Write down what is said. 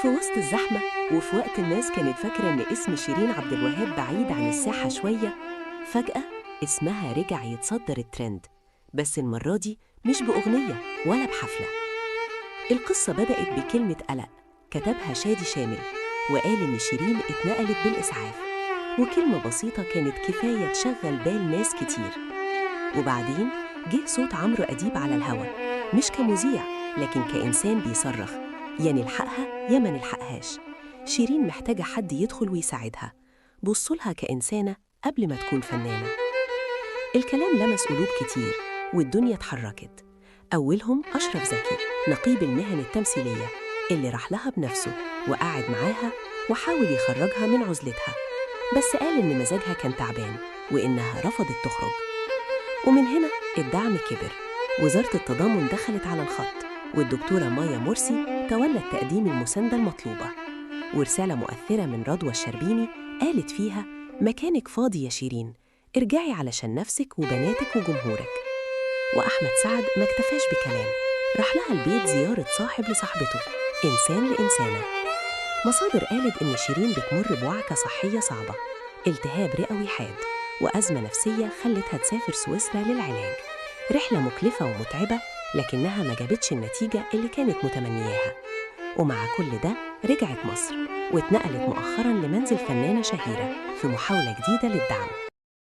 في وسط الزحمة وفي وقت الناس كانت فاكرة إن اسم شيرين عبد الوهاب بعيد عن الساحة شوية، فجأة اسمها رجع يتصدر الترند، بس المرة دي مش بأغنية ولا بحفلة. القصة بدأت بكلمة قلق كتبها شادي شامل، وقال إن شيرين اتنقلت بالإسعاف، وكلمة بسيطة كانت كفاية تشغل بال ناس كتير. وبعدين جه صوت عمرو أديب على الهوا، مش كمذيع لكن كإنسان بيصرخ: يا نلحقها يا ما نلحقهاش، شيرين محتاجة حد يدخل ويساعدها، بصولها كإنسانة قبل ما تكون فنانة. الكلام لمس قلوب كتير والدنيا اتحركت، أولهم أشرف زكي نقيب المهن التمثيلية، اللي راح لها بنفسه وقعد معاها وحاول يخرجها من عزلتها، بس قال إن مزاجها كان تعبان وإنها رفضت تخرج. ومن هنا الدعم كبر، وزارة التضامن دخلت على الخط، والدكتورة مايا مرسي تولت تقديم المساندة المطلوبة، ورسالة مؤثرة من رضوى الشربيني قالت فيها: مكانك فاضي يا شيرين، ارجعي علشان نفسك وبناتك وجمهورك. وأحمد سعد ما اكتفاش بكلام، راح لها البيت زيارة صاحب لصاحبته، إنسان لإنسانة. مصادر قالت إن شيرين بتمر بوعكة صحية صعبة، التهاب رئوي حاد، وأزمة نفسية خلتها تسافر سويسرا للعلاج. رحلة مكلفة ومتعبة، لكنها ما جابتش النتيجة اللي كانت متمنياها. ومع كل ده رجعت مصر، واتنقلت مؤخراً لمنزل فنانة شهيرة في محاولة جديدة للدعم.